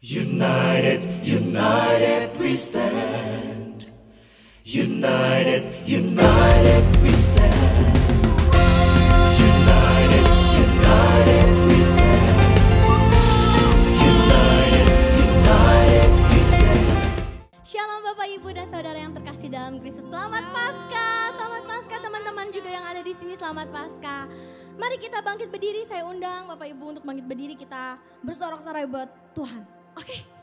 United, united we stand. United, united we stand. United, united we stand. United, united we stand. Shalom Bapak Ibu dan Saudara yang terkasih dalam Kristus. Selamat Paskah. Selamat Paskah teman-teman juga yang ada di sini. Selamat Paskah. Mari kita bangkit berdiri. Saya undang Bapak Ibu untuk bangkit berdiri, kita bersorak-sorai buat Tuhan. Oke.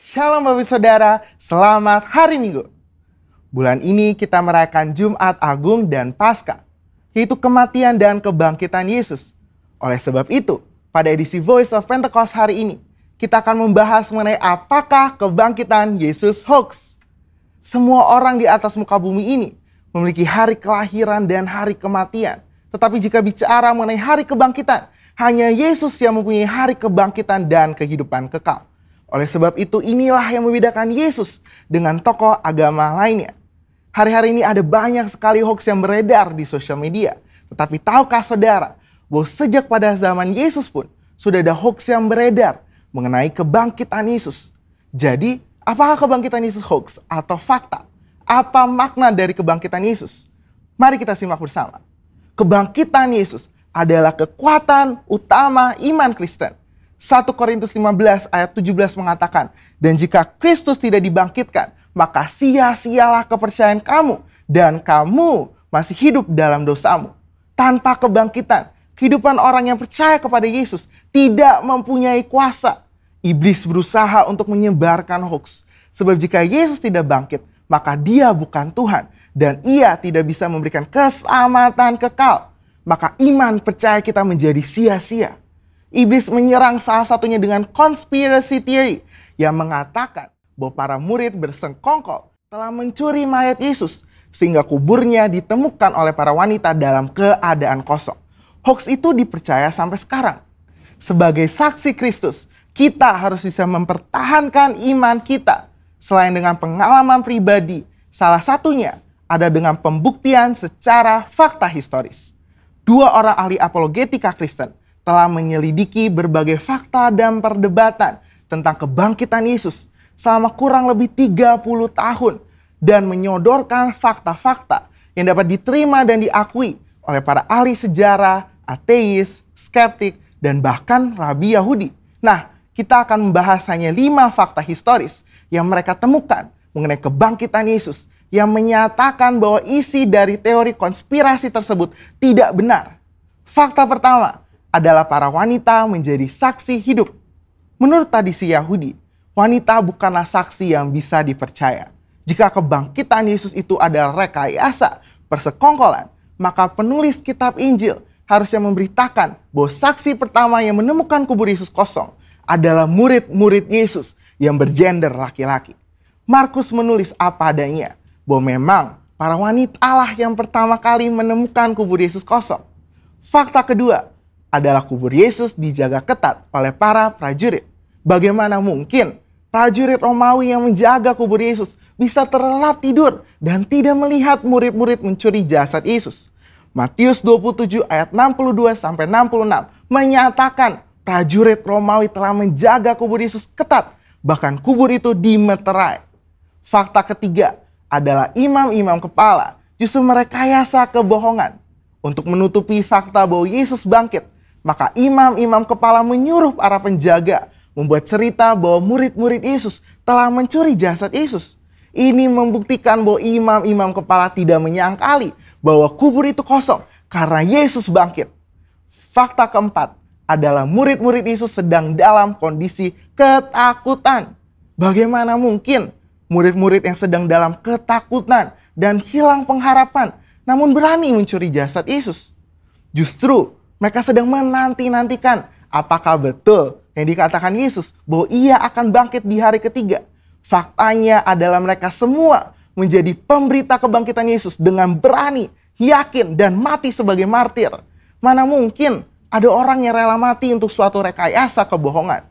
Shalom Bapak Saudara, selamat hari Minggu. Bulan ini kita merayakan Jumat Agung dan Paskah, yaitu kematian dan kebangkitan Yesus. Oleh sebab itu, pada edisi Voice of Pentecost hari ini, kita akan membahas mengenai apakah kebangkitan Yesus hoax. Semua orang di atas muka bumi ini memiliki hari kelahiran dan hari kematian. Tetapi jika bicara mengenai hari kebangkitan, hanya Yesus yang mempunyai hari kebangkitan dan kehidupan kekal. Oleh sebab itu inilah yang membedakan Yesus dengan tokoh agama lainnya. Hari-hari ini ada banyak sekali hoax yang beredar di sosial media. Tetapi tahukah saudara bahwa sejak pada zaman Yesus pun sudah ada hoax yang beredar mengenai kebangkitan Yesus. Jadi, apakah kebangkitan Yesus hoax atau fakta? Apa makna dari kebangkitan Yesus? Mari kita simak bersama. Kebangkitan Yesus adalah kekuatan utama iman Kristen. 1 Korintus 15 ayat 17 mengatakan, dan jika Kristus tidak dibangkitkan, maka sia-sialah kepercayaan kamu dan kamu masih hidup dalam dosamu. Tanpa kebangkitan, kehidupan orang yang percaya kepada Yesus tidak mempunyai kuasa. Iblis berusaha untuk menyebarkan hoax. Sebab jika Yesus tidak bangkit, maka dia bukan Tuhan. Dan ia tidak bisa memberikan keselamatan kekal. Maka iman percaya kita menjadi sia-sia. Iblis menyerang salah satunya dengan conspiracy theory yang mengatakan bahwa para murid bersengkongkol telah mencuri mayat Yesus sehingga kuburnya ditemukan oleh para wanita dalam keadaan kosong. Hoax itu dipercaya sampai sekarang. Sebagai saksi Kristus, kita harus bisa mempertahankan iman kita. Selain dengan pengalaman pribadi, salah satunya ada dengan pembuktian secara fakta historis. 2 orang ahli apologetika Kristen telah menyelidiki berbagai fakta dan perdebatan tentang kebangkitan Yesus selama kurang lebih 30 tahun dan menyodorkan fakta-fakta yang dapat diterima dan diakui oleh para ahli sejarah, ateis, skeptik, dan bahkan rabi Yahudi. Nah, kita akan membahas hanya 5 fakta historis yang mereka temukan mengenai kebangkitan Yesus yang menyatakan bahwa isi dari teori konspirasi tersebut tidak benar. Fakta pertama adalah para wanita menjadi saksi hidup. Menurut tradisi Yahudi, wanita bukanlah saksi yang bisa dipercaya. Jika kebangkitan Yesus itu adalah rekayasa persekongkolan, maka penulis kitab Injil harusnya memberitakan bahwa saksi pertama yang menemukan kubur Yesus kosong adalah murid-murid Yesus yang bergender laki-laki. Markus menulis apa adanya, bahwa memang para wanita lah yang pertama kali menemukan kubur Yesus kosong. Fakta kedua adalah kubur Yesus dijaga ketat oleh para prajurit. Bagaimana mungkin prajurit Romawi yang menjaga kubur Yesus bisa terlelap tidur dan tidak melihat murid-murid mencuri jasad Yesus? Matius 27 ayat 62-66 menyatakan prajurit Romawi telah menjaga kubur Yesus ketat, bahkan kubur itu dimeterai. Fakta ketiga adalah imam-imam kepala justru merekayasa kebohongan. Untuk menutupi fakta bahwa Yesus bangkit, maka imam-imam kepala menyuruh para penjaga membuat cerita bahwa murid-murid Yesus telah mencuri jasad Yesus. Ini membuktikan bahwa imam-imam kepala tidak menyangkali bahwa kubur itu kosong karena Yesus bangkit. Fakta keempat adalah murid-murid Yesus sedang dalam kondisi ketakutan. Bagaimana mungkin murid-murid yang sedang dalam ketakutan dan hilang pengharapan namun berani mencuri jasad Yesus? Justru mereka sedang menanti-nantikan apakah betul yang dikatakan Yesus bahwa ia akan bangkit di hari ketiga. Faktanya adalah mereka semua menjadi pemberita kebangkitan Yesus dengan berani, yakin, dan mati sebagai martir. Mana mungkin ada orang yang rela mati untuk suatu rekayasa kebohongan.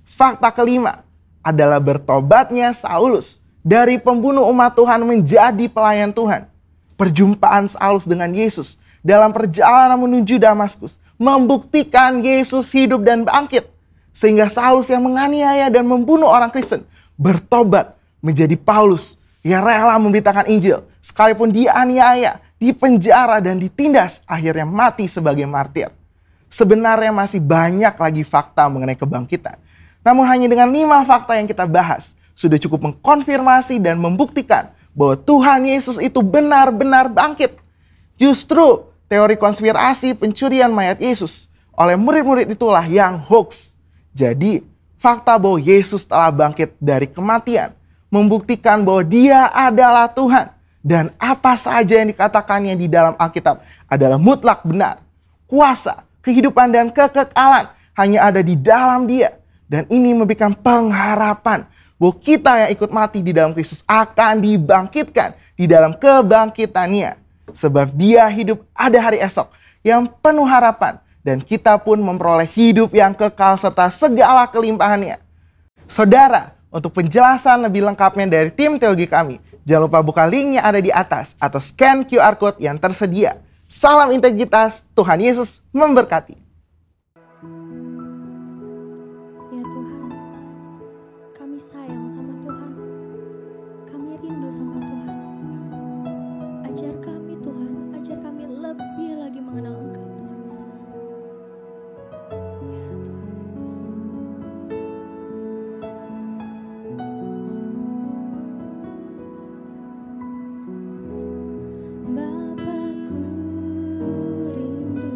Fakta kelima adalah bertobatnya Saulus dari pembunuh umat Tuhan menjadi pelayan Tuhan. Perjumpaan Saulus dengan Yesus dalam perjalanan menuju Damaskus membuktikan Yesus hidup dan bangkit. Sehingga Saulus yang menganiaya dan membunuh orang Kristen bertobat menjadi Paulus yang rela memberitakan Injil. Sekalipun dianiaya, dipenjara, dan ditindas, akhirnya mati sebagai martir. Sebenarnya masih banyak lagi fakta mengenai kebangkitan. Namun hanya dengan 5 fakta yang kita bahas sudah cukup mengkonfirmasi dan membuktikan bahwa Tuhan Yesus itu benar-benar bangkit. Justru teori konspirasi pencurian mayat Yesus oleh murid-murid itulah yang hoax. Jadi fakta bahwa Yesus telah bangkit dari kematian membuktikan bahwa dia adalah Tuhan. Dan apa saja yang dikatakannya di dalam Alkitab adalah mutlak benar. Kuasa, kehidupan, dan kekekalan hanya ada di dalam dia. Dan ini memberikan pengharapan bahwa kita yang ikut mati di dalam Kristus akan dibangkitkan di dalam kebangkitannya. Sebab dia hidup ada hari esok yang penuh harapan. Dan kita pun memperoleh hidup yang kekal serta segala kelimpahannya. Saudara, untuk penjelasan lebih lengkapnya dari tim teologi kami, jangan lupa buka link yang ada di atas atau scan QR Code yang tersedia. Salam integritas, Tuhan Yesus memberkati. Ya Tuhan, kami sayang sama Tuhan. Kami rindu sama Tuhan. Ajar kami Tuhan, ajar kami lebih lagi mengenal Engkau Tuhan Yesus. Ya Tuhan Yesus. Bapakku rindu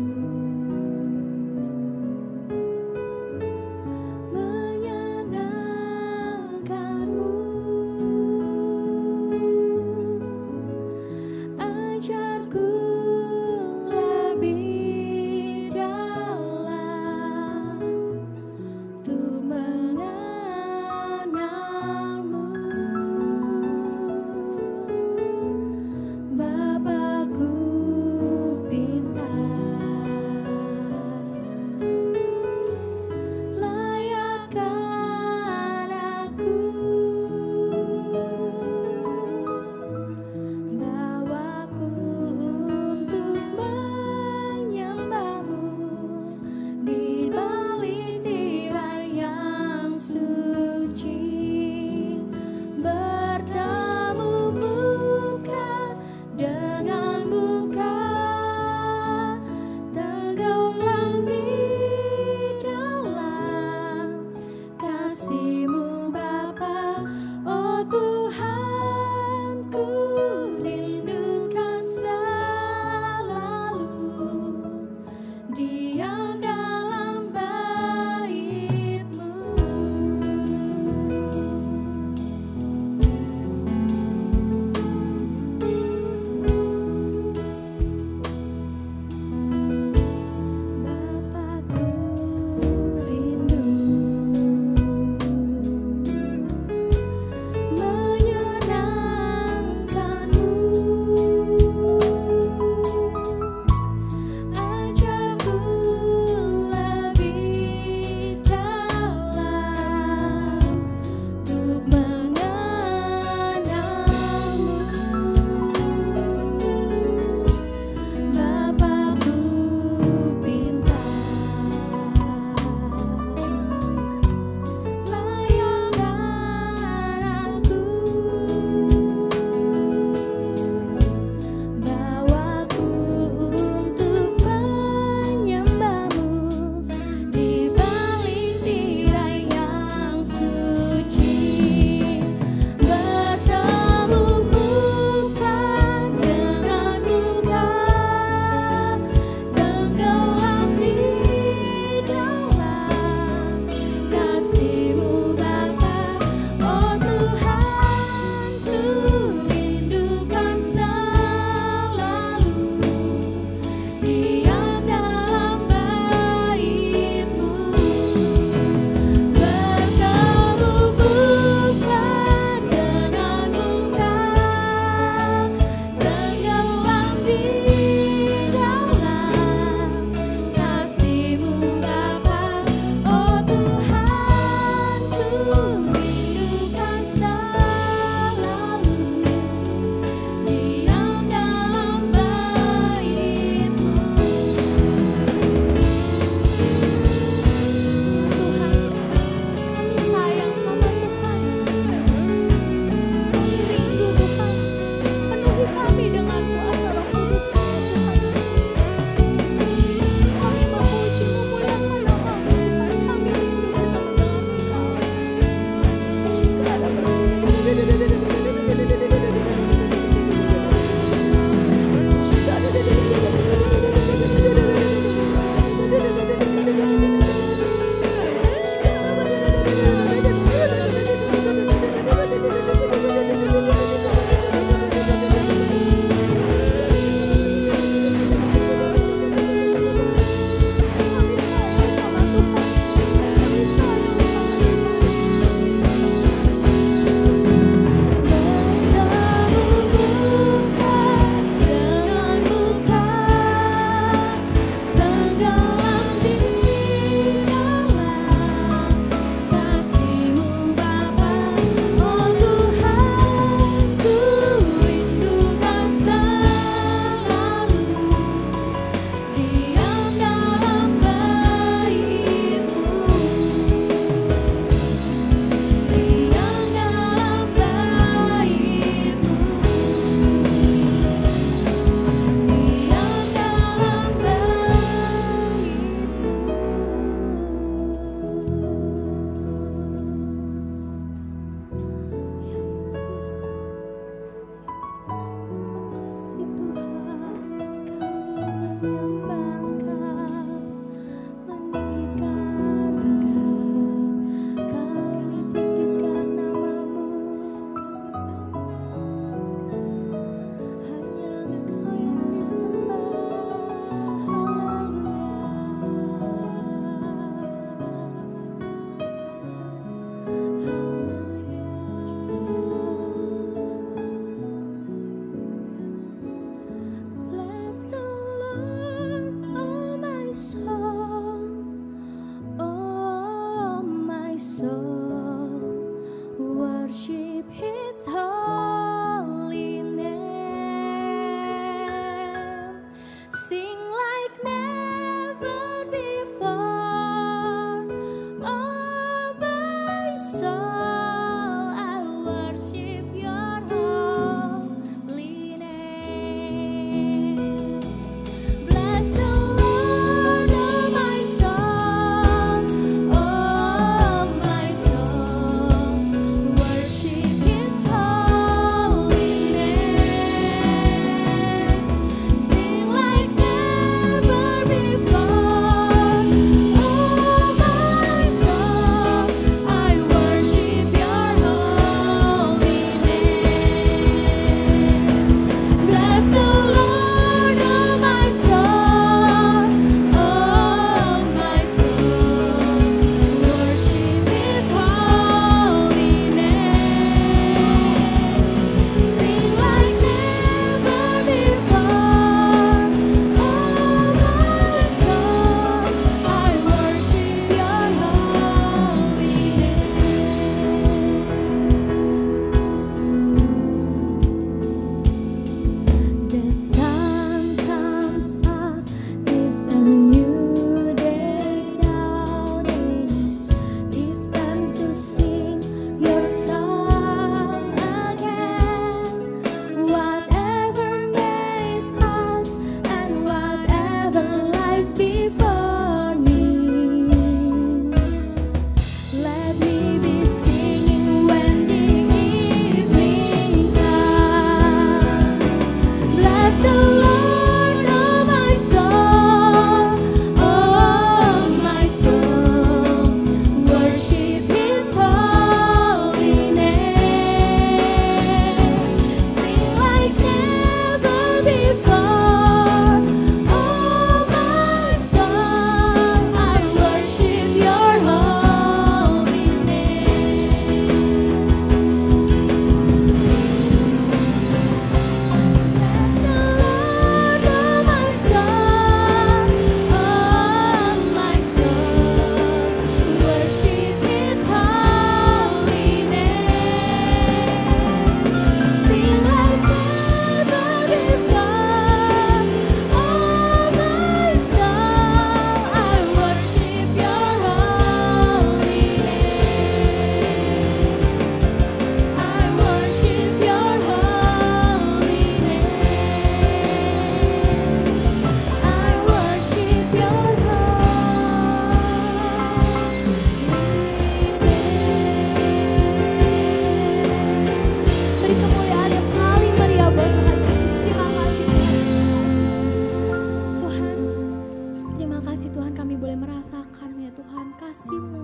boleh merasakan ya Tuhan kasih-Mu,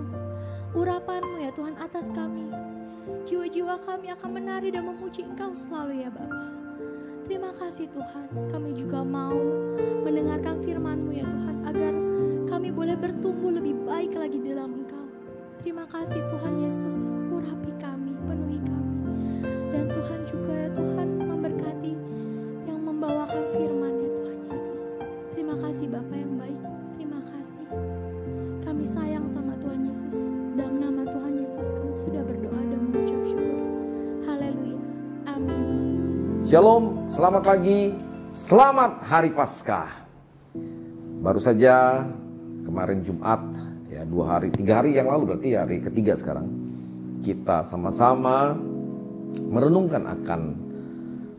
urapan-Mu ya Tuhan atas kami. Jiwa-jiwa kami akan menari dan memuji Engkau selalu ya Bapa. Terima kasih Tuhan, kami juga mau mendengarkan firman-Mu ya Tuhan, agar kami boleh bertumbuh lebih baik lagi dalam Engkau. Terima kasih Tuhan Yesus, urapi kami, penuhi kami. Dan Tuhan juga ya Tuhan memberkati yang membawakan firman ya Tuhan Yesus. Terima kasih Bapa yang baik, terima kasih. Kami sayang sama Tuhan Yesus. Dalam nama Tuhan Yesus kami sudah berdoa dan mengucap syukur. Haleluya, amin. Shalom, selamat pagi, selamat Hari Paskah. Baru saja kemarin Jumat, ya 3 hari yang lalu, berarti hari ketiga sekarang, kita sama-sama merenungkan akan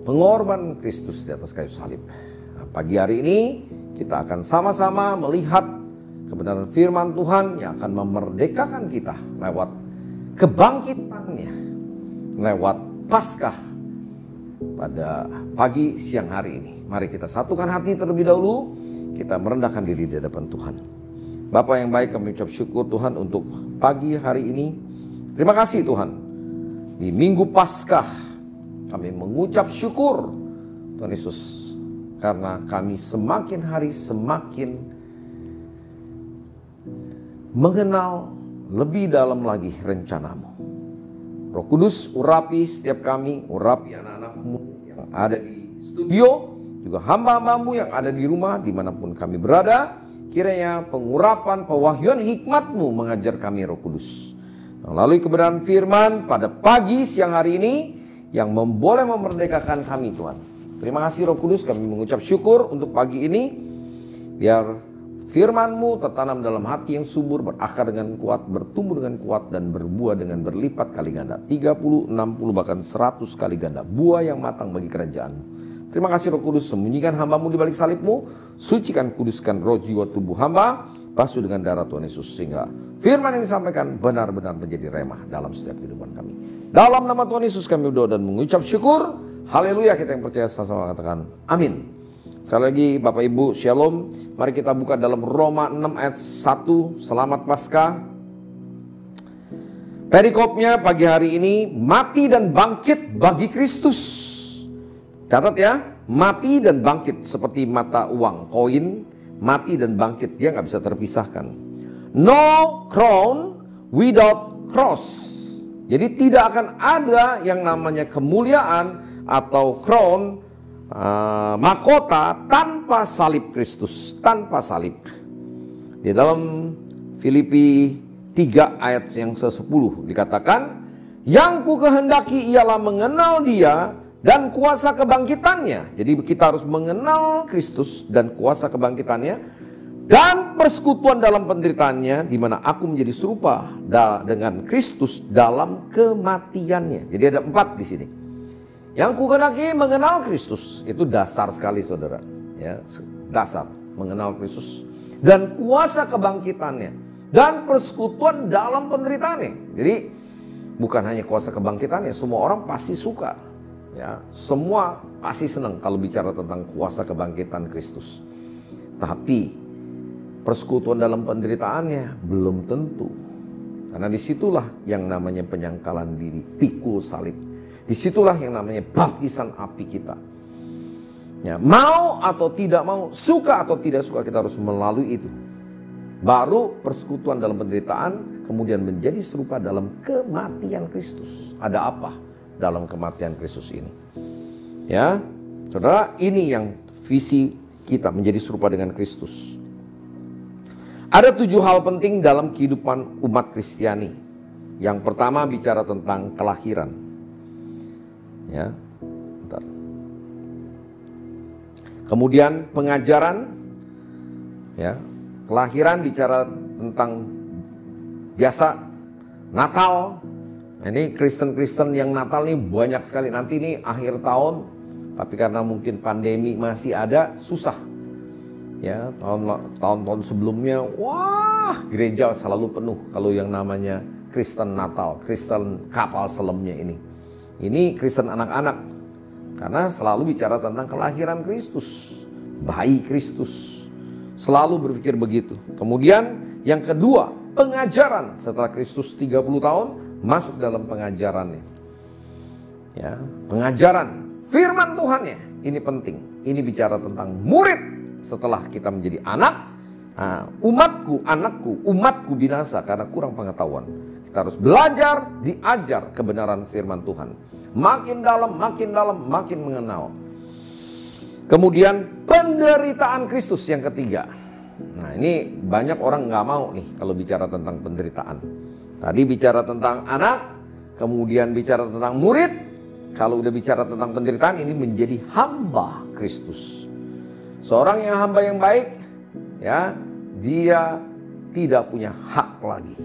pengorbanan Kristus di atas kayu salib. Nah, pagi hari ini kita akan sama-sama melihat kebenaran firman Tuhan yang akan memerdekakan kita lewat kebangkitannya, lewat Paskah pada pagi siang hari ini. Mari kita satukan hati terlebih dahulu, kita merendahkan diri di hadapan Tuhan. Bapa yang baik, kami ucap syukur Tuhan untuk pagi hari ini. Terima kasih Tuhan, di Minggu Paskah kami mengucap syukur Tuhan Yesus, karena kami semakin hari semakin mengenal lebih dalam lagi rencana-Mu. Roh Kudus, urapi setiap kami, urapi anak-anak-Mu yang ada di studio, juga hamba-hamba-Mu yang ada di rumah, dimanapun kami berada. Kiranya pengurapan, pewahyuan hikmat-Mu mengajar kami Roh Kudus. Melalui kebenaran firman pada pagi siang hari ini yang boleh memerdekakan kami Tuhan. Terima kasih Roh Kudus, kami mengucap syukur untuk pagi ini. Biar firman-Mu tertanam dalam hati yang subur, berakar dengan kuat, bertumbuh dengan kuat, dan berbuah dengan berlipat kali ganda. 30, 60, bahkan 100 kali ganda. Buah yang matang bagi kerajaan-Mu. Terima kasih Roh Kudus, sembunyikan hamba-Mu di balik salib-Mu. Sucikan, kuduskan roh jiwa tubuh hamba, basuh dengan darah Tuhan Yesus, sehingga firman yang disampaikan benar-benar menjadi remah dalam setiap kehidupan kami. Dalam nama Tuhan Yesus kami berdoa dan mengucap syukur. Haleluya, kita yang percaya sama-sama katakan amin. Sekali lagi Bapak Ibu, Shalom. Mari kita buka dalam Roma 6 ayat 1. Selamat Paskah. Perikopnya pagi hari ini, mati dan bangkit bagi Kristus. Catat ya, mati dan bangkit seperti mata uang, koin, mati dan bangkit, dia nggak bisa terpisahkan. No crown without cross. Jadi tidak akan ada yang namanya kemuliaan atau crown, mahkota tanpa salib Kristus, tanpa salib. Di dalam Filipi 3 ayat yang ke-10 dikatakan, yang ku kehendaki ialah mengenal Dia dan kuasa kebangkitannya. Jadi kita harus mengenal Kristus dan kuasa kebangkitannya, dan persekutuan dalam penderitaannya, di mana aku menjadi serupa dengan Kristus dalam kematiannya. Jadi ada 4 di sini. Yang ku kehendaki mengenal Kristus, itu dasar sekali saudara, ya, dasar mengenal Kristus dan kuasa kebangkitannya dan persekutuan dalam penderitaannya. Jadi bukan hanya kuasa kebangkitannya, semua orang pasti suka, ya, semua pasti senang kalau bicara tentang kuasa kebangkitan Kristus. Tapi persekutuan dalam penderitaannya belum tentu, karena disitulah yang namanya penyangkalan diri, pikul salib. Disitulah yang namanya baptisan api kita. Ya, mau atau tidak mau, suka atau tidak suka, kita harus melalui itu. Baru persekutuan dalam penderitaan, kemudian menjadi serupa dalam kematian Kristus. Ada apa dalam kematian Kristus ini? Ya, saudara, ini yang visi kita menjadi serupa dengan Kristus. Ada 7 hal penting dalam kehidupan umat Kristiani. Yang pertama bicara tentang kelahiran. Ya, bentar. Kemudian pengajaran, ya, kelahiran bicara tentang biasa Natal. Ini Kristen-Kristen yang Natal ini banyak sekali. Nanti ini akhir tahun, tapi karena mungkin pandemi masih ada, susah. Ya, tahun-tahun sebelumnya, wah, gereja selalu penuh kalau yang namanya Kristen Natal, Kristen kapal selamnya ini. Ini Kristen anak-anak, karena selalu bicara tentang kelahiran Kristus, bayi Kristus. Selalu berpikir begitu. Kemudian yang kedua, pengajaran. Setelah Kristus 30 tahun, masuk dalam pengajarannya. Ya, pengajaran firman Tuhannya. Ini penting. Ini bicara tentang murid. Setelah kita menjadi anak, umatku binasa karena kurang pengetahuan. Kita harus belajar, diajar kebenaran firman Tuhan. Makin dalam, makin mengenal. Kemudian penderitaan Kristus yang ketiga. Nah, ini banyak orang nggak mau nih kalau bicara tentang penderitaan. Tadi bicara tentang anak, kemudian bicara tentang murid. Kalau udah bicara tentang penderitaan, ini menjadi hamba Kristus. Seorang yang hamba yang baik, ya, dia tidak punya hak lagi.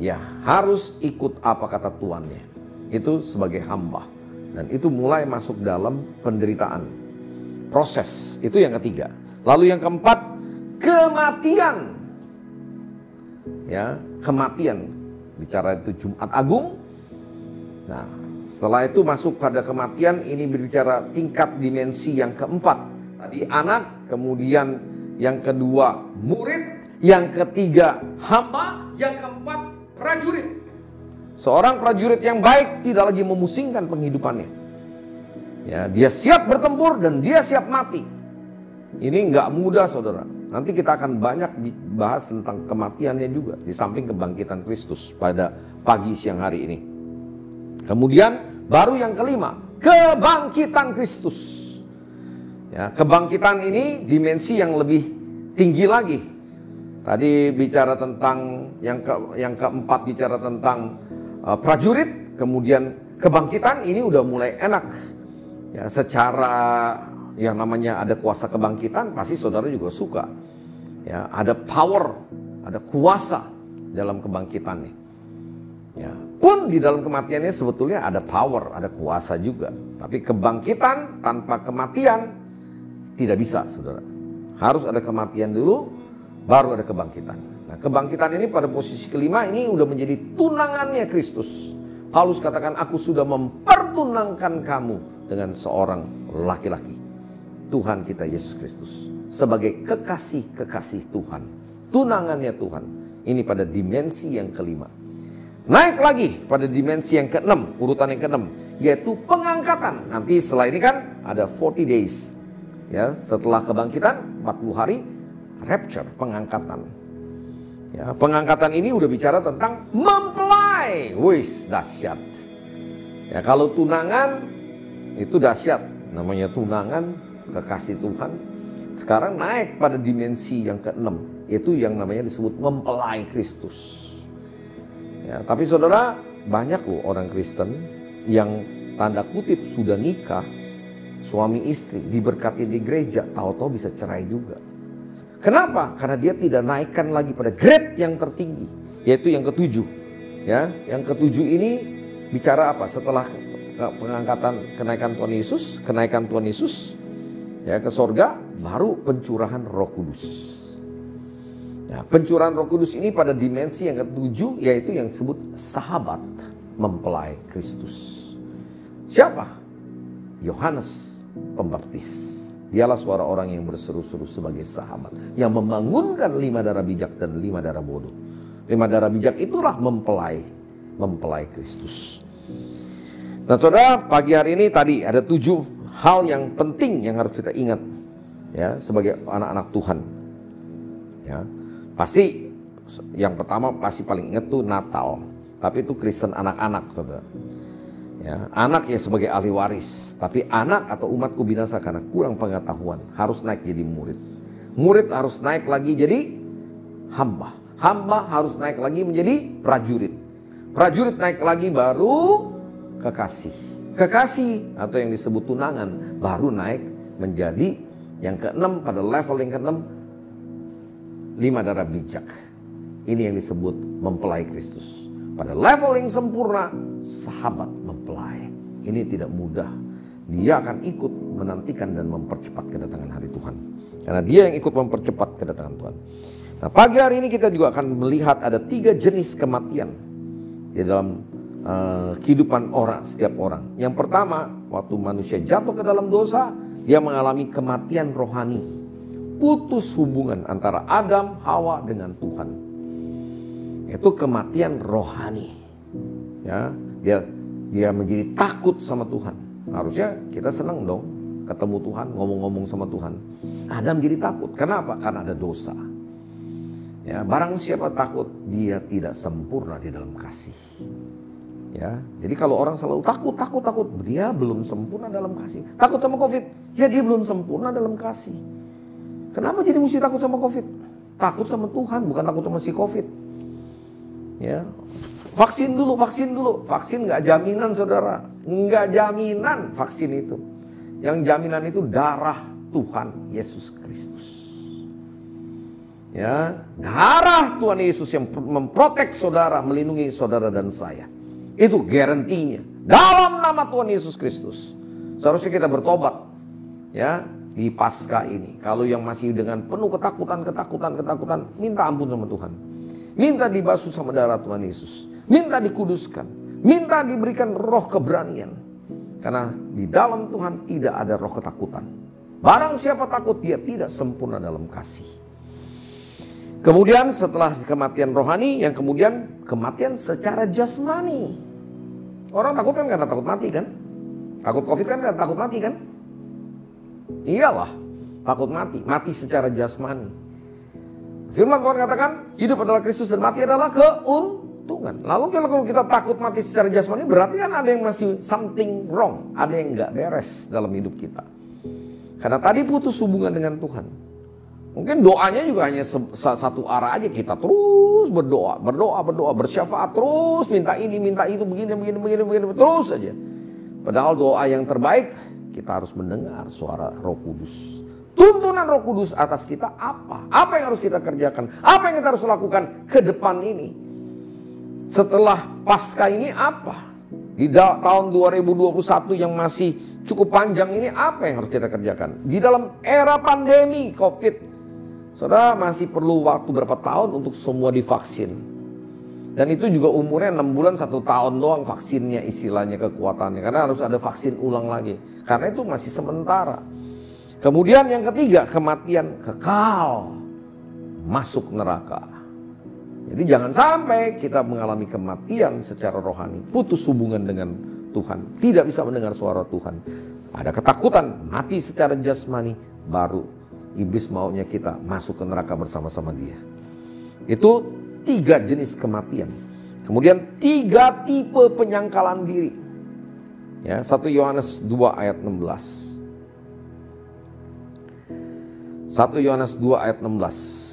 Ya, harus ikut apa kata tuannya. Itu sebagai hamba. Dan itu mulai masuk dalam penderitaan. Proses, itu yang ketiga. Lalu yang keempat, kematian. Ya, kematian. Bicara itu Jumat Agung. Nah, setelah itu masuk pada kematian, ini berbicara tingkat dimensi yang keempat. Tadi anak, kemudian yang kedua murid, yang ketiga hamba, yang keempat prajurit. Seorang prajurit yang baik tidak lagi memusingkan penghidupannya. Ya, dia siap bertempur dan dia siap mati. Ini nggak mudah, saudara. Nanti kita akan banyak dibahas tentang kematiannya juga, di samping kebangkitan Kristus pada pagi siang hari ini. Kemudian baru yang kelima, kebangkitan Kristus. Ya, kebangkitan ini dimensi yang lebih tinggi lagi. Tadi bicara tentang yang keempat bicara tentang prajurit, kemudian kebangkitan ini udah mulai enak. Ya, secara yang namanya ada kuasa kebangkitan, pasti saudara juga suka. Ya, ada power, ada kuasa dalam kebangkitannya. Ya, pun di dalam kematiannya sebetulnya ada power, ada kuasa juga. Tapi kebangkitan tanpa kematian tidak bisa, saudara. Harus ada kematian dulu, baru ada kebangkitan. Nah, kebangkitan ini pada posisi kelima ini udah menjadi tunangannya Kristus. Paulus katakan, aku sudah mempertunangkan kamu dengan seorang laki-laki. Tuhan kita Yesus Kristus. Sebagai kekasih-kekasih Tuhan. Tunangannya Tuhan. Ini pada dimensi yang kelima. Naik lagi pada dimensi yang keenam, urutan yang keenam, yaitu pengangkatan. Nanti setelah ini kan ada 40 days. Ya, setelah kebangkitan 40 hari rapture, pengangkatan. Ya, pengangkatan ini udah bicara tentang mempelai. Wis, dahsyat. Ya, kalau tunangan itu dahsyat, namanya tunangan kekasih Tuhan. Sekarang naik pada dimensi yang keenam, itu yang namanya disebut mempelai Kristus. Ya, tapi saudara, banyak loh orang Kristen yang tanda kutip sudah nikah, suami istri, diberkati di gereja, tahu-tahu bisa cerai juga. Kenapa? Karena dia tidak naikkan lagi pada grade yang tertinggi, yaitu yang ketujuh. Ya, yang ketujuh ini bicara apa? Setelah pengangkatan, kenaikan Tuhan Yesus ya ke sorga, baru pencurahan Roh Kudus. Nah, pencurahan Roh Kudus ini pada dimensi yang ketujuh, yaitu yang disebut sahabat mempelai Kristus. Siapa? Yohanes Pembaptis. Dialah suara orang yang berseru-seru sebagai sahabat, yang membangunkan 5 darah bijak dan 5 darah bodoh. 5 darah bijak itulah mempelai Kristus. Nah, saudara, pagi hari ini tadi ada 7 hal yang penting yang harus kita ingat, ya, sebagai anak-anak Tuhan. Ya, pasti yang pertama pasti paling ingat tuh Natal, tapi itu Kristen anak-anak, saudara. Ya, anak ya sebagai ahli waris, tapi anak atau umatku binasa karena kurang pengetahuan, harus naik jadi murid. Murid harus naik lagi jadi hamba. Hamba harus naik lagi menjadi prajurit. Prajurit naik lagi baru kekasih. Kekasih atau yang disebut tunangan baru naik menjadi yang keenam, pada level yang keenam, 5 darah bijak. Ini yang disebut mempelai Kristus. Pada level yang sempurna, sahabat mempelai. Ini tidak mudah. Dia akan ikut menantikan dan mempercepat kedatangan hari Tuhan. Karena dia yang ikut mempercepat kedatangan Tuhan. Nah, pagi hari ini kita juga akan melihat ada 3 jenis kematian di dalam kehidupan setiap orang. Yang pertama, waktu manusia jatuh ke dalam dosa, dia mengalami kematian rohani. putus hubungan antara Adam, Hawa dengan Tuhan. Itu kematian rohani. Ya, dia menjadi takut sama Tuhan. Harusnya kita senang dong ketemu Tuhan, ngomong-ngomong sama Tuhan. Adam jadi takut. Kenapa? Karena ada dosa. Ya, barang siapa takut, dia tidak sempurna di dalam kasih. Ya, jadi kalau orang selalu takut, dia belum sempurna dalam kasih. Takut sama COVID, ya dia belum sempurna dalam kasih. Kenapa jadi mesti takut sama COVID? Takut sama Tuhan, bukan takut sama si COVID. Ya, vaksin dulu. Vaksin nggak jaminan, saudara. Nggak jaminan vaksin itu. Yang jaminan itu darah Tuhan Yesus Kristus. Ya, darah Tuhan Yesus yang memprotek saudara, melindungi saudara dan saya. Itu garantinya. Dalam nama Tuhan Yesus Kristus. Seharusnya kita bertobat. Ya, di Paskah ini. Kalau yang masih dengan penuh ketakutan, minta ampun sama Tuhan. Minta dibasuh sama darah Tuhan Yesus. Minta dikuduskan. Minta diberikan roh keberanian. Karena di dalam Tuhan tidak ada roh ketakutan. Barang siapa takut, dia tidak sempurna dalam kasih. Kemudian setelah kematian rohani, yang kemudian kematian secara jasmani. Orang takut kan karena takut mati kan? Takut COVID kan karena takut mati kan? Iyalah, takut mati. Mati secara jasmani. Firman Tuhan katakan, hidup adalah Kristus dan mati adalah keuntungan. Lalu kalau kita takut mati secara jasmani, berarti kan ada yang masih something wrong. Ada yang nggak beres dalam hidup kita. Karena tadi putus hubungan dengan Tuhan. Mungkin doanya juga hanya satu arah aja, kita terus berdoa, bersyafaat terus, minta ini, minta itu, begini, terus aja. Padahal doa yang terbaik, kita harus mendengar suara Roh Kudus. Tuntunan Roh Kudus atas kita apa? Apa yang harus kita kerjakan? Apa yang kita harus lakukan ke depan ini? Setelah Paskah ini apa? Di tahun 2021 yang masih cukup panjang ini apa yang harus kita kerjakan? Di dalam era pandemi COVID, saudara masih perlu waktu berapa tahun untuk semua divaksin. Dan itu juga umurnya 6 bulan 1 tahun doang vaksinnya, istilahnya kekuatannya. Karena harus ada vaksin ulang lagi. Karena itu masih sementara. Kemudian yang ketiga, kematian kekal. Masuk neraka. Jadi jangan sampai kita mengalami kematian secara rohani. Putus hubungan dengan Tuhan. Tidak bisa mendengar suara Tuhan. Ada ketakutan, mati secara jasmani, baru iblis maunya kita masuk ke neraka bersama-sama dia. Itu 3 jenis kematian. Kemudian 3 tipe penyangkalan diri. Ya, 1 Yohanes 2 ayat 16. 1 Yohanes 2 ayat 16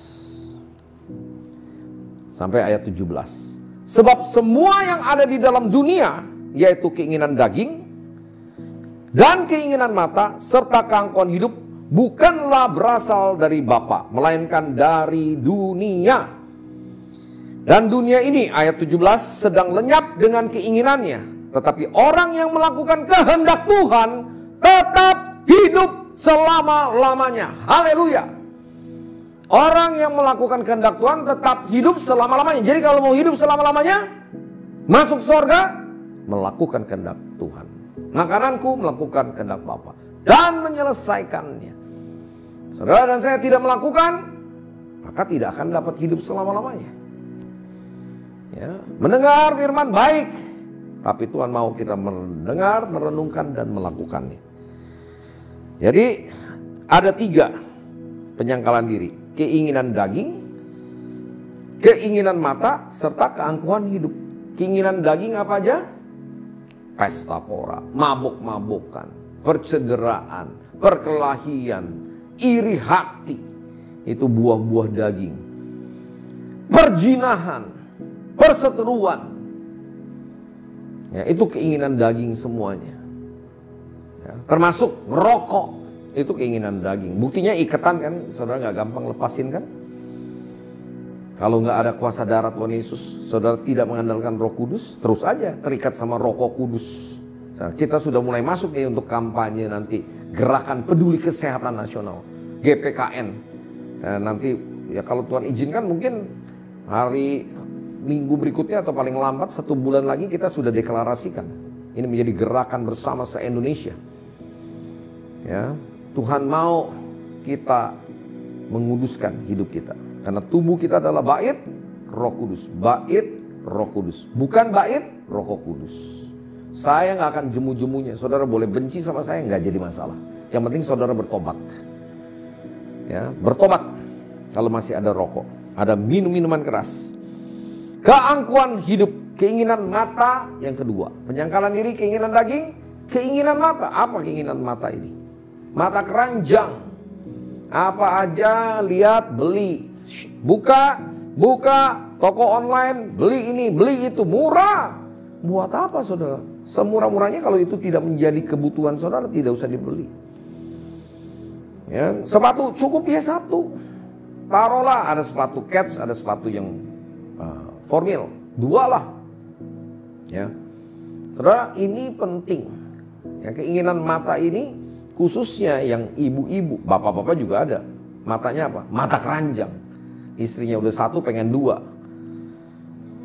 sampai ayat 17. Sebab semua yang ada di dalam dunia, yaitu keinginan daging dan keinginan mata serta keangkuhan hidup, bukanlah berasal dari Bapa, melainkan dari dunia. Dan dunia ini, ayat 17, sedang lenyap dengan keinginannya. Tetapi orang yang melakukan kehendak Tuhan tetap hidup selama-lamanya. Haleluya. Orang yang melakukan kehendak Tuhan tetap hidup selama-lamanya. Jadi kalau mau hidup selama-lamanya, masuk surga, melakukan kehendak Tuhan. Makananku melakukan kehendak Bapa dan menyelesaikannya. Saudara dan saya tidak melakukan, maka tidak akan dapat hidup selama-lamanya. Ya, mendengar firman baik, tapi Tuhan mau kita mendengar, merenungkan dan melakukannya. Jadi ada 3 penyangkalan diri. Keinginan daging, keinginan mata, serta keangkuhan hidup. Keinginan daging apa aja? Pesta pora, mabuk-mabukan, percederaan, perkelahian, iri hati. Itu buah-buah daging. Perzinahan, perseteruan. Ya, itu keinginan daging semuanya. Ya, termasuk rokok. Itu keinginan daging. Buktinya ikatan kan, saudara nggak gampang lepasin kan? Kalau nggak ada kuasa darah Tuhan Yesus, saudara tidak mengandalkan Roh Kudus, terus aja terikat sama Rokok Kudus. Nah, kita sudah mulai masuk ya untuk kampanye nanti Gerakan Peduli Kesehatan Nasional, GPKN. Saya nanti ya kalau Tuhan izinkan mungkin hari Minggu berikutnya atau paling lambat 1 bulan lagi kita sudah deklarasikan. Ini menjadi gerakan bersama se-Indonesia. Ya, Tuhan mau kita menguduskan hidup kita. Karena tubuh kita adalah bait Roh Kudus. Bait Roh Kudus. Bukan bait Roh Kudus. Saya nggak akan jemu-jemunya. Saudara boleh benci sama saya, nggak jadi masalah. Yang penting saudara bertobat. Ya, bertobat kalau masih ada rokok, ada minum-minuman keras. Keangkuhan hidup, keinginan mata yang kedua. Penyangkalan diri, keinginan daging, keinginan mata. Apa keinginan mata ini? Mata keranjang. Apa aja lihat, beli. Buka toko online, beli ini, beli itu, murah. Buat apa saudara? Semurah-murahnya kalau itu tidak menjadi kebutuhan saudara, tidak usah dibeli. Ya, sepatu cukup ya satu. Taruhlah ada sepatu Keds, ada sepatu yang formal, 2 lah. Ya, saudara, ini penting. Ya, keinginan mata ini khususnya yang ibu-ibu, bapak-bapak juga ada. Matanya apa? Mata keranjang. Istrinya udah 1 pengen 2.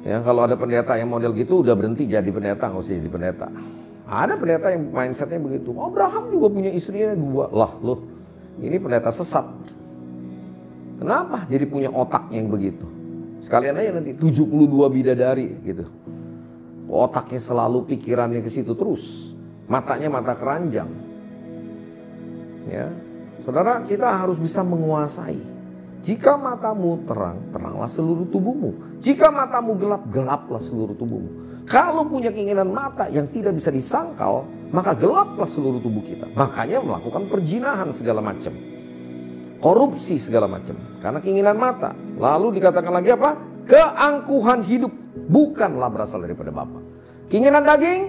Ya, kalau ada pendeta yang model gitu udah berhenti jadi pendeta, nggak usah jadi pendeta. Ada pendeta yang mindsetnya begitu. Abraham juga punya istrinya 2. Lah loh, ini pendeta sesat. Kenapa jadi punya otak yang begitu? Sekalian aja nanti 72 bidadari gitu. Otaknya selalu pikirannya ke situ terus. Matanya mata keranjang. Ya, saudara, kita harus bisa menguasai. Jika matamu terang, teranglah seluruh tubuhmu. Jika matamu gelap, gelaplah seluruh tubuhmu. Kalau punya keinginan mata yang tidak bisa disangkal, maka gelaplah seluruh tubuh kita. Makanya melakukan perzinahan segala macam. Korupsi segala macam. Karena keinginan mata. Lalu dikatakan lagi apa? Keangkuhan hidup. Bukanlah berasal daripada Bapa. Keinginan daging,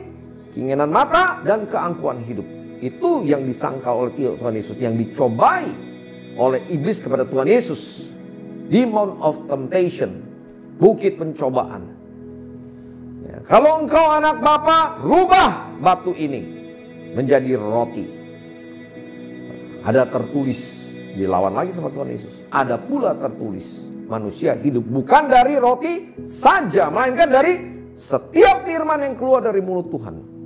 keinginan mata, dan keangkuhan hidup. Itu yang disangkal oleh Tuhan Yesus. Yang dicobai oleh iblis kepada Tuhan Yesus di Mount of Temptation, bukit pencobaan. Ya, kalau engkau anak Bapa, rubah batu ini menjadi roti. Ada tertulis, dilawan lagi sama Tuhan Yesus. Ada pula tertulis, manusia hidup bukan dari roti saja, melainkan dari setiap firman yang keluar dari mulut Tuhan.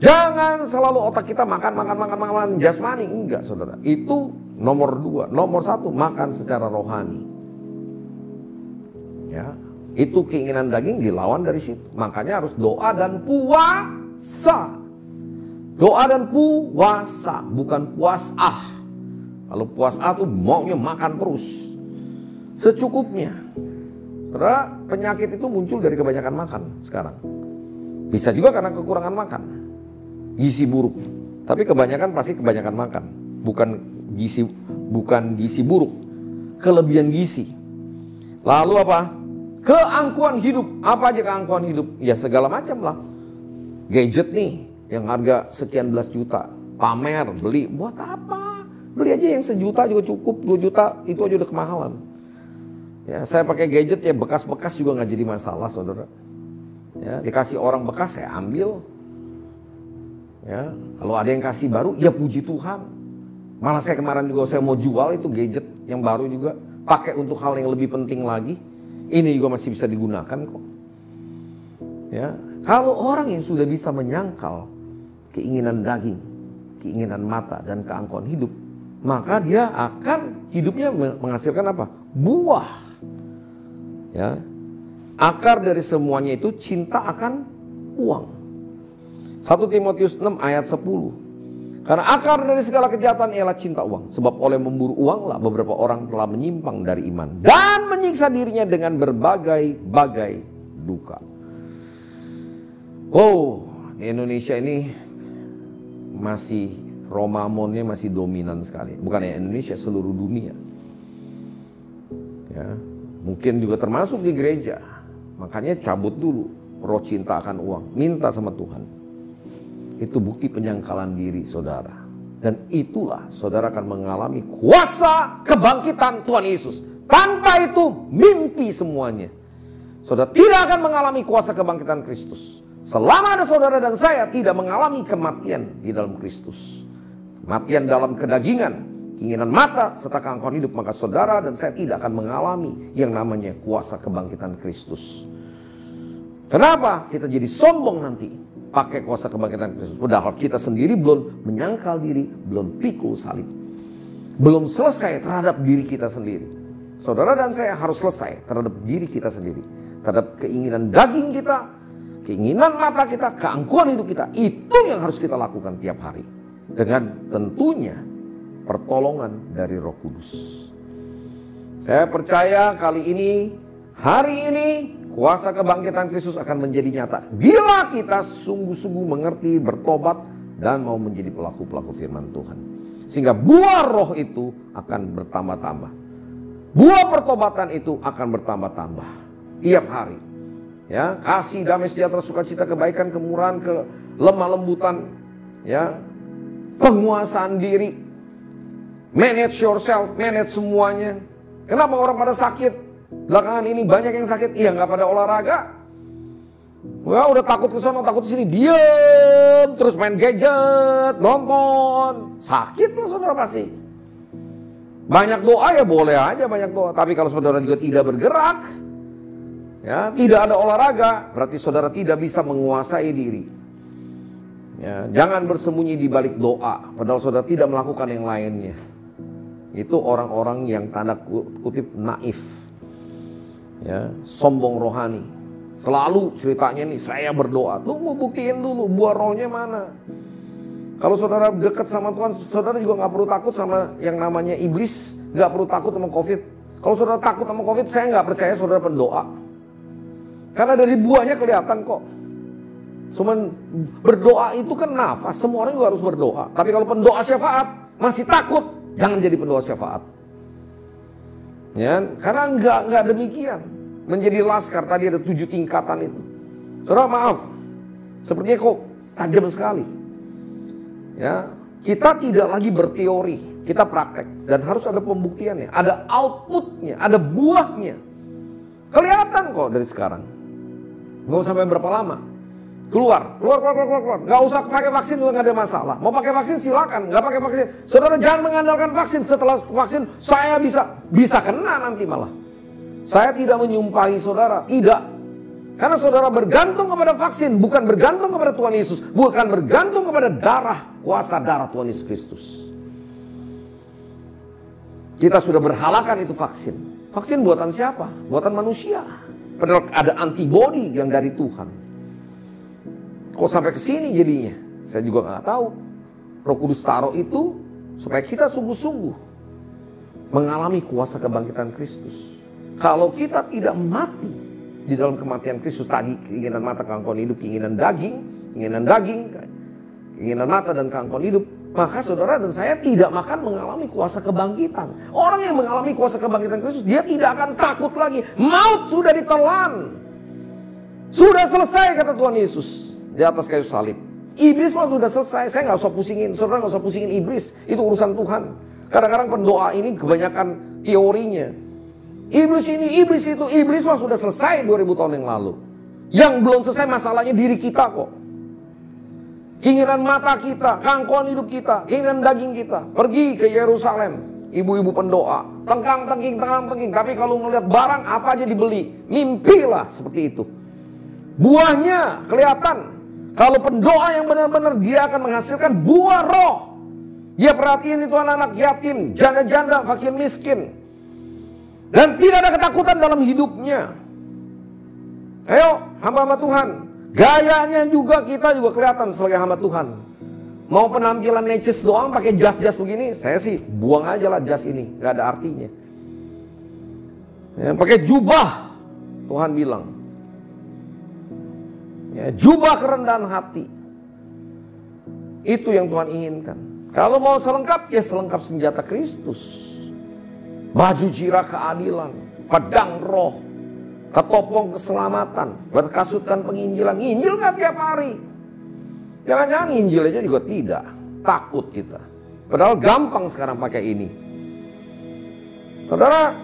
Jangan selalu otak kita makan jasmani. Enggak saudara, itu nomor 2. Nomor 1, makan secara rohani. Ya, itu keinginan daging dilawan dari situ. Makanya harus doa dan puasa. Doa dan puasa, bukan puasah. Kalau puasa tuh maunya makan terus. Secukupnya. Saudara, penyakit itu muncul dari kebanyakan makan sekarang. Bisa juga karena kekurangan makan. Gizi buruk. Tapi kebanyakan pasti kebanyakan makan. Bukan gizi buruk. Kelebihan gizi. Lalu apa? Keangkuhan hidup. Apa aja keangkuhan hidup? Ya segala macam lah. Gadget nih yang harga sekian belas juta. Pamer, beli. Buat apa? Beli aja yang 1 juta juga cukup. 2 juta itu aja udah kemahalan. Ya, saya pakai gadget ya bekas-bekas juga nggak jadi masalah saudara. Ya, dikasih orang bekas saya ambil. Ya, kalau ada yang kasih baru, ya puji Tuhan. Malah saya kemarin juga saya mau jual itu gadget yang baru juga, pakai untuk hal yang lebih penting lagi. Ini juga masih bisa digunakan kok. Ya, kalau orang yang sudah bisa menyangkal keinginan daging, keinginan mata dan keangkuhan hidup, maka dia akan hidupnya menghasilkan apa? Buah. Ya, akar dari semuanya itu cinta akan uang. 1 Timotius 6 ayat 10. Karena akar dari segala kejahatan ialah cinta uang. Sebab oleh memburu uanglah beberapa orang telah menyimpang dari iman. Dan menyiksa dirinya dengan berbagai-bagai duka. Oh, di Indonesia ini masih Romamonnya masih dominan sekali. Bukan ya Indonesia, seluruh dunia. Ya, mungkin juga termasuk di gereja. Makanya cabut dulu roh cinta akan uang. Minta sama Tuhan. Itu bukti penyangkalan diri saudara. Dan itulah saudara akan mengalami kuasa kebangkitan Tuhan Yesus. Tanpa itu mimpi semuanya. Saudara tidak akan mengalami kuasa kebangkitan Kristus. Selama ada saudara dan saya tidak mengalami kematian di dalam Kristus. Kematian dalam kedagingan, keinginan mata, serta keangkuhan hidup. Maka saudara dan saya tidak akan mengalami yang namanya kuasa kebangkitan Kristus. Kenapa? Kita jadi sombong nanti. Pakai kuasa kebangkitan Kristus. Padahal kita sendiri belum menyangkal diri, belum pikul salib. belum selesai terhadap diri kita sendiri. Saudara dan saya harus selesai terhadap diri kita sendiri, terhadap keinginan daging kita, keinginan mata kita, keangkuhan hidup kita. Itu yang harus kita lakukan tiap hari, dengan tentunya pertolongan dari Roh Kudus. Saya percaya kali ini, hari ini, kuasa kebangkitan Kristus akan menjadi nyata bila kita sungguh-sungguh mengerti, bertobat, dan mau menjadi pelaku-pelaku firman Tuhan. Sehingga buah roh itu akan bertambah-tambah. Buah pertobatan itu akan bertambah-tambah tiap hari. Ya, kasih, damai, sejahtera, sukacita, kebaikan, kemurahan, kelemah lembutan, ya, penguasaan diri, manage yourself, manage semuanya. Kenapa orang pada sakit? Belakangan ini banyak yang sakit, iya nggak pada olahraga. Wah, udah takut ke sana, takut ke sini, diem, terus main gadget, nonton, sakit loh saudara pasti. Banyak doa ya boleh aja banyak doa, tapi kalau saudara juga tidak bergerak, ya, tidak ada olahraga, berarti saudara tidak bisa menguasai diri. Ya, jangan bersembunyi di balik doa, padahal saudara tidak melakukan yang lainnya. Itu orang-orang yang tanda kutip naif, ya, sombong rohani. Selalu ceritanya nih, saya berdoa. Tunggu, buktiin dulu buah rohnya mana. Kalau saudara dekat sama Tuhan, saudara juga nggak perlu takut sama yang namanya iblis, nggak perlu takut sama COVID. Kalau saudara takut sama COVID, saya nggak percaya saudara pendoa. Karena dari buahnya kelihatan kok. Cuman berdoa itu kan nafas, semua orang juga harus berdoa. Tapi kalau pendoa syafaat masih takut, jangan jadi pendoa syafaat. Ya, karena nggak demikian. Menjadi laskar, tadi ada 7 tingkatan itu. Saudara maaf, sepertinya kok tajam sekali. Ya, kita tidak lagi berteori, kita praktek dan harus ada pembuktiannya, ada outputnya, ada buahnya. Kelihatan kok dari sekarang. Nggak usah sampai berapa lama. Keluar. Nggak usah pakai vaksin juga nggak ada masalah. Mau pakai vaksin silakan, nggak pakai vaksin. Saudara jangan mengandalkan vaksin. Setelah vaksin saya bisa kena nanti malah. Saya tidak menyumpahi saudara, tidak. Karena saudara bergantung kepada vaksin, bukan bergantung kepada Tuhan Yesus, bukan bergantung kepada darah, kuasa darah Tuhan Yesus Kristus. Kita sudah berhalakan itu vaksin. Vaksin buatan siapa? Buatan manusia. Padahal ada antibodi yang dari Tuhan. Kok sampai ke sini jadinya? Saya juga nggak tahu. Roh Kudus taruh itu supaya kita sungguh-sungguh mengalami kuasa kebangkitan Kristus. Kalau kita tidak mati di dalam kematian Kristus tadi, keinginan mata, keangkuhan hidup, keinginan daging, keinginan mata dan keangkuhan hidup, maka saudara dan saya tidak akan mengalami kuasa kebangkitan. Orang yang mengalami kuasa kebangkitan Kristus, dia tidak akan takut lagi. Maut sudah ditelan. Sudah selesai kata Tuhan Yesus di atas kayu salib. Iblis mah sudah selesai, saya nggak usah pusingin. Saudara nggak usah pusingin iblis, itu urusan Tuhan. Kadang-kadang pendoa ini kebanyakan teorinya. Iblis ini, iblis itu, iblis mah sudah selesai 2000 tahun yang lalu. Yang belum selesai masalahnya diri kita kok. Keinginan mata kita, keangkuhan hidup kita, keinginan daging kita. Pergi ke Yerusalem, ibu-ibu pendoa, tengkang-tengking. Tapi kalau melihat barang apa aja dibeli, mimpilah seperti itu. Buahnya kelihatan. Kalau pendoa yang benar-benar dia akan menghasilkan buah roh. Dia perhatiin itu anak-anak yatim, janda-janda, fakir miskin. Dan tidak ada ketakutan dalam hidupnya. Ayo, hamba-hamba Tuhan. Gayanya juga kita juga kelihatan sebagai hamba Tuhan. Mau penampilan necis doang pakai jas-jas begini, saya sih buang aja lah jas ini, gak ada artinya. Ya, pakai jubah, Tuhan bilang. Ya, jubah kerendahan hati. Itu yang Tuhan inginkan. Kalau mau selengkap, ya selengkap senjata Kristus. Baju jirah keadilan, pedang roh, ketopong keselamatan, berkasutkan penginjilan. Nginjil nggak tiap hari. Jangan-jangan nginjil aja juga tidak. Takut kita. Padahal gampang sekarang pakai ini. Saudara,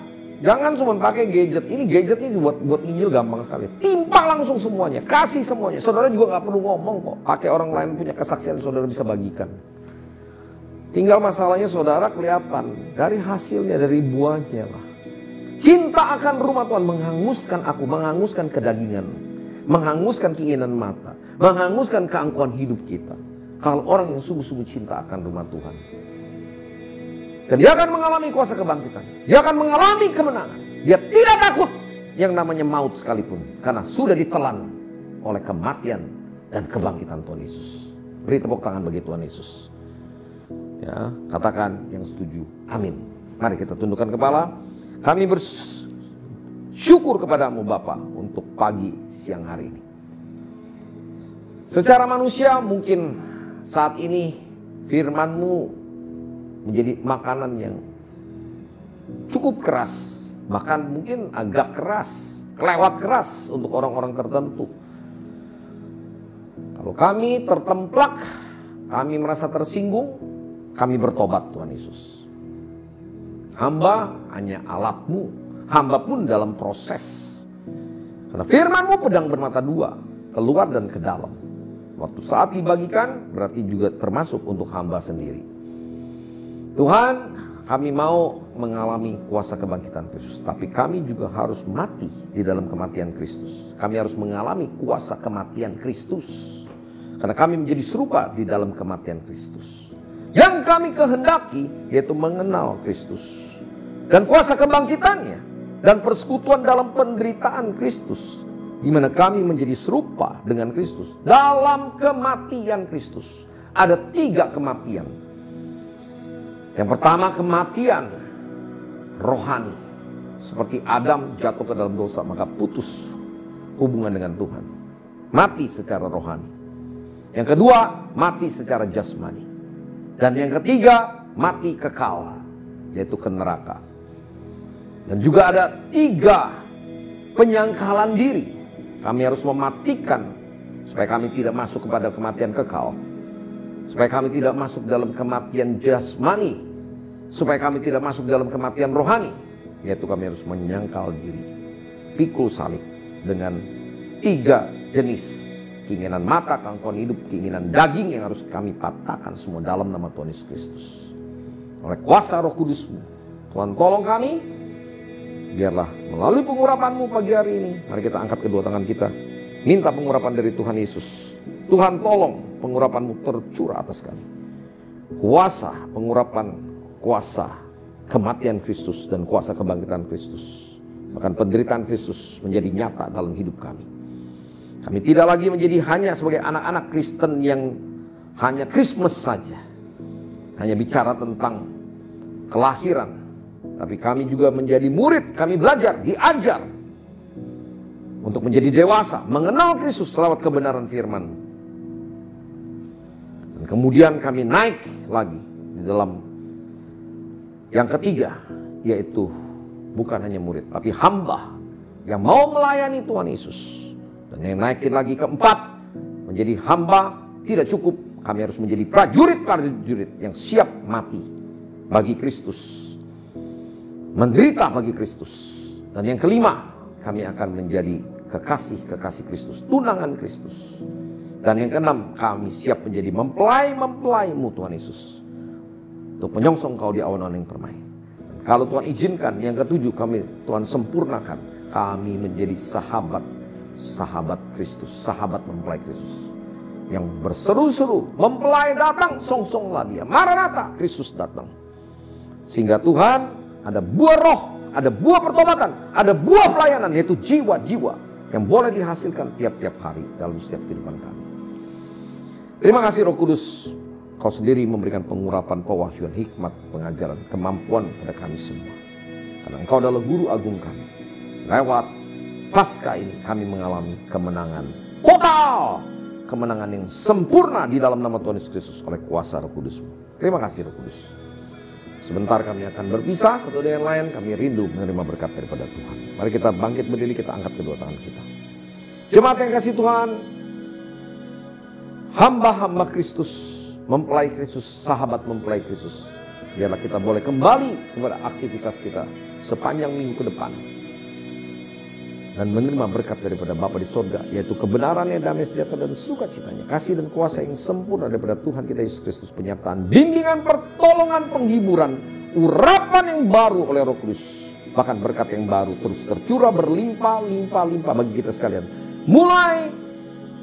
jangan cuma pakai gadget. Ini gadget ini buat nginjil gampang sekali. Timpa langsung semuanya, kasih semuanya. Saudara juga nggak perlu ngomong kok. Pakai orang lain punya kesaksian, saudara bisa bagikan. Tinggal masalahnya saudara kelihatan dari hasilnya, dari buahnya lah. Cinta akan rumah Tuhan menghanguskan aku, menghanguskan kedagingan, menghanguskan keinginan mata, menghanguskan keangkuhan hidup kita. Kalau orang yang sungguh-sungguh cinta akan rumah Tuhan. Dan dia akan mengalami kuasa kebangkitan. Dia akan mengalami kemenangan. Dia tidak takut yang namanya maut sekalipun. Karena sudah ditelan oleh kematian dan kebangkitan Tuhan Yesus. Beri tepuk tangan bagi Tuhan Yesus. Ya, katakan yang setuju. Amin. Mari kita tundukkan kepala. Kami bersyukur kepadamu Bapa untuk pagi siang hari ini. Secara manusia mungkin saat ini firman-Mu menjadi makanan yang cukup keras, bahkan mungkin agak keras, kelewat keras untuk orang-orang tertentu. Kalau kami tertemplak, kami merasa tersinggung, kami bertobat Tuhan Yesus. Hamba hanya alat-Mu, hamba pun dalam proses. Karena firman-Mu pedang bermata dua, keluar dan ke dalam. Waktu saat dibagikan berarti juga termasuk untuk hamba sendiri. Tuhan, kami mau mengalami kuasa kebangkitan Kristus, tapi kami juga harus mati di dalam kematian Kristus. Kami harus mengalami kuasa kematian Kristus, karena kami menjadi serupa di dalam kematian Kristus. Yang kami kehendaki yaitu mengenal Kristus dan kuasa kebangkitannya dan persekutuan dalam penderitaan Kristus, di mana kami menjadi serupa dengan Kristus dalam kematian Kristus. Ada 3 kematian. Yang pertama, kematian rohani. Seperti Adam jatuh ke dalam dosa, maka putus hubungan dengan Tuhan. Mati secara rohani. Yang kedua, mati secara jasmani. Dan yang ketiga, mati kekal, yaitu ke neraka. Dan juga ada 3 penyangkalan diri. Kami harus mematikan supaya kami tidak masuk kepada kematian kekal. Supaya kami tidak masuk dalam kematian jasmani. Supaya kami tidak masuk dalam kematian rohani. Yaitu kami harus menyangkal diri. Pikul salib dengan 3 jenis. Keinginan mata, kangkauan hidup, keinginan daging yang harus kami patahkan semua dalam nama Tuhan Yesus Kristus. Oleh kuasa Roh Kudus-Mu, Tuhan tolong kami. Biarlah melalui pengurapan-Mu pagi hari ini. Mari kita angkat kedua tangan kita. Minta pengurapan dari Tuhan Yesus. Tuhan tolong pengurapan-Mu tercurah atas kami. Kuasa pengurapan, kuasa kematian Kristus dan kuasa kebangkitan Kristus. Bahkan penderitaan Kristus menjadi nyata dalam hidup kami. Kami tidak lagi menjadi hanya sebagai anak-anak Kristen yang hanya Christmas saja. Hanya bicara tentang kelahiran. Tapi kami juga menjadi murid, kami belajar, diajar. Untuk menjadi dewasa, mengenal Kristus lewat kebenaran firman. Dan kemudian kami naik lagi di dalam yang ketiga, yaitu bukan hanya murid, tapi hamba yang mau melayani Tuhan Yesus. Dan yang naikin lagi keempat, menjadi hamba tidak cukup. Kami harus menjadi prajurit-prajurit yang siap mati bagi Kristus. Menderita bagi Kristus. Dan yang kelima, kami akan menjadi kekasih-kekasih Kristus, tunangan Kristus. Dan yang keenam, kami siap menjadi mempelai-mempelai-Mu Tuhan Yesus. Untuk menyongsong Kau di awan-awan yang permai. Kalau Tuhan izinkan, yang ketujuh kami Tuhan sempurnakan. Kami menjadi sahabat Kristus, sahabat mempelai Kristus. Yang berseru-seru, mempelai datang, songsonglah dia. Maranatha, Kristus datang. Sehingga Tuhan ada buah roh, ada buah pertobatan, ada buah pelayanan, yaitu jiwa-jiwa yang boleh dihasilkan tiap-tiap hari dalam setiap kehidupan kami. Terima kasih Roh Kudus, Kau sendiri memberikan pengurapan, pewahyuan, hikmat, pengajaran, kemampuan pada kami semua. Karena Engkau adalah guru agung kami. Lewat Paskah ini kami mengalami kemenangan total, kemenangan yang sempurna di dalam nama Tuhan Yesus Kristus oleh kuasa Roh Kudus-Mu. Terima kasih Roh Kudus. Sebentar kami akan berpisah satu dengan lain. Kami rindu menerima berkat daripada Tuhan. Mari kita bangkit berdiri, kita angkat kedua tangan kita. Jemaat yang kasih Tuhan, hamba-hamba Kristus, mempelai Kristus, sahabat mempelai Kristus. Biarlah kita boleh kembali kepada aktivitas kita sepanjang minggu ke depan. Dan menerima berkat daripada Bapa di sorga, yaitu kebenarannya, damai sejahtera dan sukacitanya, kasih dan kuasa yang sempurna daripada Tuhan kita Yesus Kristus, penyertaan, bimbingan, pertolongan, penghiburan, urapan yang baru oleh Roh Kudus, bahkan berkat yang baru terus tercurah berlimpah-limpah bagi kita sekalian. Mulai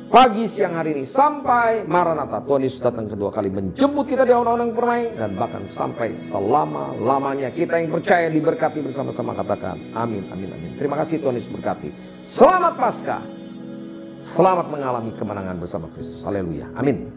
pagi siang hari ini sampai Maranatha. Tuhan Yesus datang kedua kali menjemput kita di awan-awan yang permai, dan bahkan sampai selama-lamanya. Kita yang percaya diberkati bersama-sama, katakan amin, amin, amin. Terima kasih, Tuhan Yesus berkati. Selamat Paskah. Selamat mengalami kemenangan bersama Kristus. Haleluya. Amin.